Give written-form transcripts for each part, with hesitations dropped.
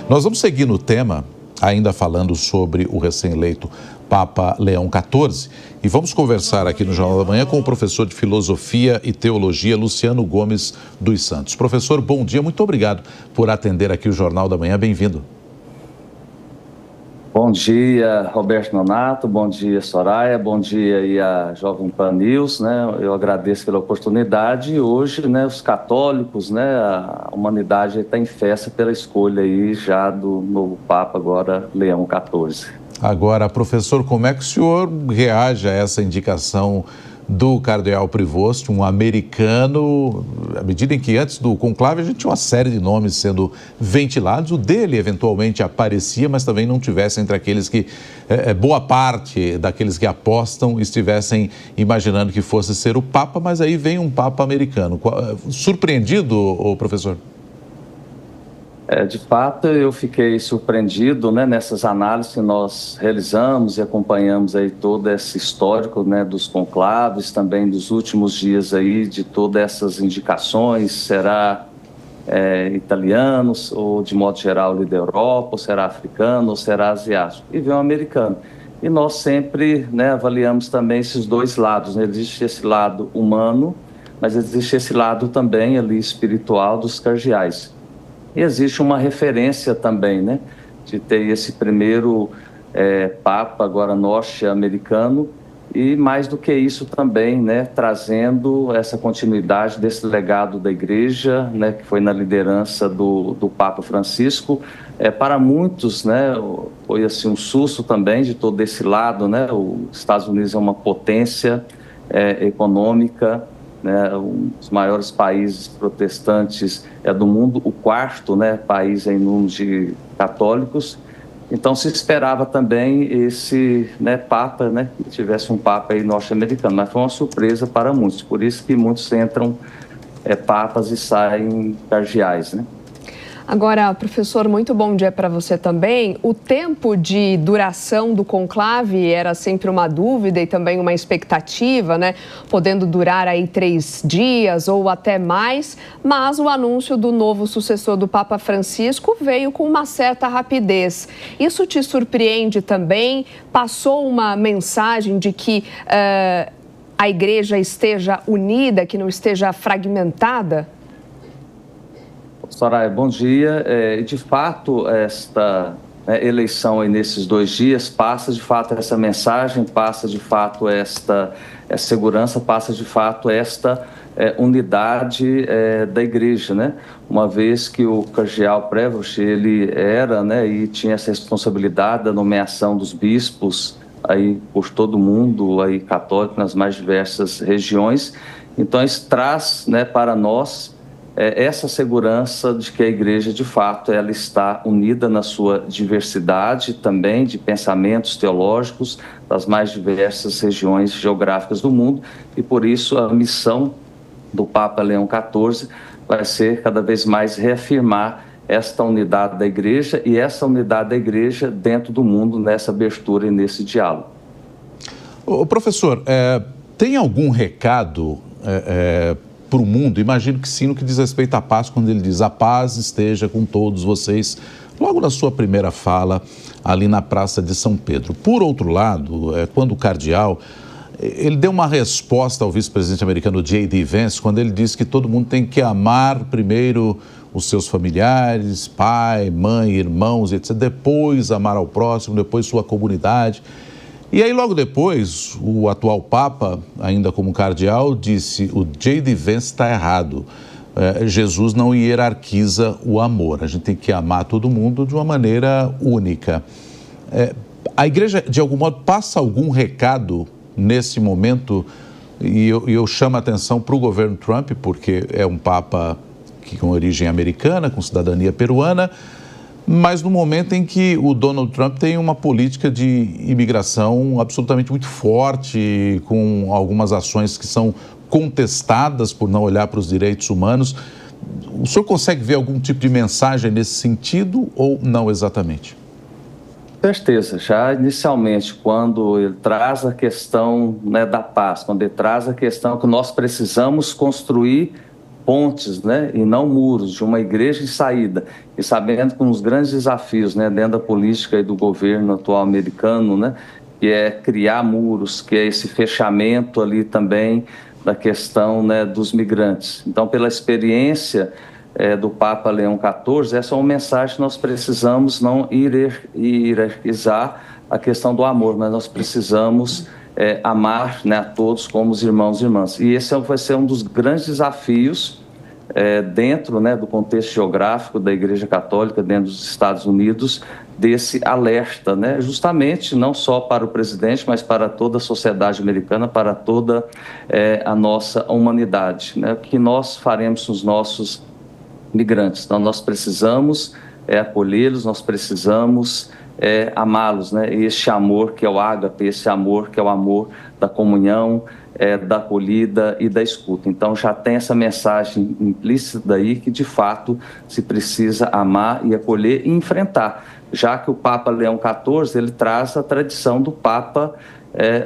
Nós vamos seguir no tema, ainda falando sobre o recém-eleito Papa Leão XIV, e vamos conversar aqui no Jornal da Manhã com o professor de Filosofia e Teologia, Luciano Gomes dos Santos. Professor, bom dia, muito obrigado por atender aqui o Jornal da Manhã, bem-vindo. Bom dia, Roberto Nonato, bom dia, Soraya, bom dia aí a Jovem Pan News, né? Eu agradeço pela oportunidade e hoje, né, os católicos, né, a humanidade está em festa pela escolha aí já do novo Papa agora, Leão XIV. Agora, professor, como é que o senhor reage a essa indicação do cardeal Prevost, um americano, à medida em que antes do conclave a gente tinha uma série de nomes sendo ventilados, o dele eventualmente aparecia, mas também não tivesse entre aqueles que, boa parte daqueles que apostam estivessem imaginando que fosse ser o Papa, mas aí vem um Papa americano. Surpreendido, professor? De fato, eu fiquei surpreendido, né, nessas análises que nós realizamos e acompanhamos aí todo esse histórico, né, dos conclaves, também dos últimos dias aí, de todas essas indicações, será italianos ou, de modo geral, ali da Europa, ou será africano, ou será asiático, e vem um americano. E nós sempre, né, avaliamos também esses dois lados, né? Existe esse lado humano, mas existe esse lado também ali espiritual dos cardeais. E existe uma referência também, né, de ter esse primeiro Papa, agora norte-americano, e mais do que isso também, né, trazendo essa continuidade desse legado da Igreja, né, que foi na liderança do Papa Francisco. Para muitos, né, foi assim, um susto também de todo esse lado, né, os Estados Unidos é uma potência econômica, né, um dos maiores países protestantes do mundo, o quarto, né, país em número de católicos. Então se esperava também esse, né, Papa, né, que tivesse um Papa aí norte-americano, mas foi uma surpresa para muitos, por isso que muitos entram papas e saem cardeais, né? Agora, professor, muito bom dia para você também. O tempo de duração do conclave era sempre uma dúvida e também uma expectativa, né? Podendo durar aí 3 dias ou até mais, mas o anúncio do novo sucessor do Papa Francisco veio com uma certa rapidez. Isso te surpreende também? Passou uma mensagem de que a Igreja esteja unida, que não esteja fragmentada? Soraya, bom dia. De fato, esta eleição aí nesses 2 dias passa de fato essa mensagem, passa de fato esta segurança, passa de fato esta unidade da Igreja, né? Uma vez que o cardeal Prevost, ele era, né, e tinha essa responsabilidade da nomeação dos bispos aí por todo o mundo aí católico nas mais diversas regiões. Então isso traz, né, para nós essa segurança de que a Igreja, de fato, ela está unida na sua diversidade também de pensamentos teológicos das mais diversas regiões geográficas do mundo, e por isso a missão do Papa Leão XIV vai ser cada vez mais reafirmar esta unidade da Igreja e essa unidade da Igreja dentro do mundo, nessa abertura e nesse diálogo. Professor, tem algum recado para o mundo? Imagino que sim, no que diz respeito à paz, quando ele diz: a paz esteja com todos vocês, logo na sua primeira fala, ali na Praça de São Pedro. Por outro lado, quando o cardeal, ele deu uma resposta ao vice-presidente americano J.D. Vance, quando ele disse que todo mundo tem que amar primeiro os seus familiares, pai, mãe, irmãos, etc., depois amar ao próximo, depois sua comunidade. E aí, logo depois, o atual Papa, ainda como cardeal, disse: o J.D. Vance está errado. Jesus não hierarquiza o amor. A gente tem que amar todo mundo de uma maneira única. A Igreja, de algum modo, passa algum recado nesse momento? E eu chamo a atenção para o governo Trump, porque é um Papa com origem americana, com cidadania peruana, mas no momento em que o Donald Trump tem uma política de imigração absolutamente muito forte, com algumas ações que são contestadas por não olhar para os direitos humanos. O senhor consegue ver algum tipo de mensagem nesse sentido ou não exatamente? Com certeza. Já inicialmente, quando ele traz a questão, né, da paz, quando ele traz a questão que nós precisamos construir pontes, né, e não muros, de uma igreja em saída, e sabendo que um dos grandes desafios, né, dentro da política e do governo atual americano, né, que é criar muros, que é esse fechamento ali também da questão, né, dos migrantes. Então, pela experiência do Papa Leão XIV, essa é uma mensagem que nós precisamos não hierarquizar a questão do amor, mas nós precisamos amar, né, a todos como os irmãos e irmãs. E esse vai ser um dos grandes desafios dentro, né, do contexto geográfico da Igreja Católica, dentro dos Estados Unidos, desse alerta, né, justamente não só para o presidente, mas para toda a sociedade americana, para toda a nossa humanidade, né, o que nós faremos com os nossos migrantes. Então, nós precisamos acolhê-los, nós precisamos amá-los, né? Este amor que é o ágape, esse amor que é o amor da comunhão, da acolhida e da escuta. Então, já tem essa mensagem implícita aí que, de fato, se precisa amar e acolher e enfrentar, já que o Papa Leão XIV, ele traz a tradição do Papa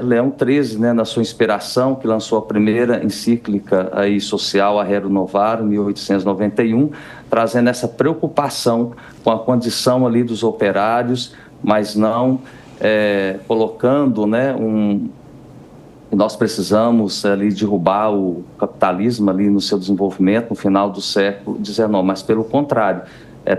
Leão XIII, né, na sua inspiração, que lançou a primeira encíclica aí social, a Rerum Novarum, 1891, trazendo essa preocupação com a condição ali dos operários, mas não colocando, né, nós precisamos ali derrubar o capitalismo ali no seu desenvolvimento no final do século XIX, mas pelo contrário,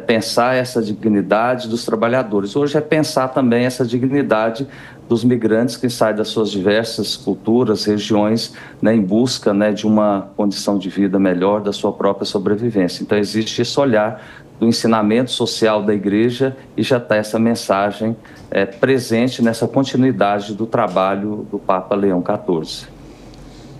pensar essa dignidade dos trabalhadores. Hoje é pensar também essa dignidade dos migrantes que saem das suas diversas culturas, regiões, né, em busca, né, de uma condição de vida melhor, da sua própria sobrevivência. Então, existe esse olhar do ensinamento social da Igreja e já está essa mensagem presente nessa continuidade do trabalho do Papa Leão XIV.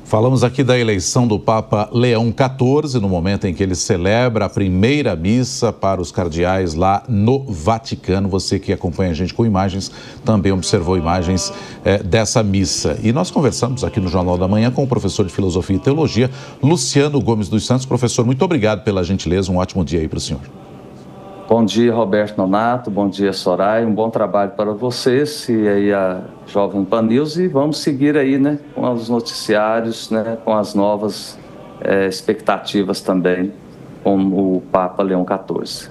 Falamos aqui da eleição do Papa Leão XIV, no momento em que ele celebra a primeira missa para os cardeais lá no Vaticano. Você que acompanha a gente com imagens, também observou imagens dessa missa. E nós conversamos aqui no Jornal da Manhã com o professor de Filosofia e Teologia, Luciano Gomes dos Santos. Professor, muito obrigado pela gentileza, um ótimo dia aí para o senhor. Bom dia, Roberto Nonato, bom dia, Soraya, um bom trabalho para vocês e aí a Jovem Pan News, e vamos seguir aí, né, com os noticiários, né, com as novas expectativas também com o Papa Leão XIV.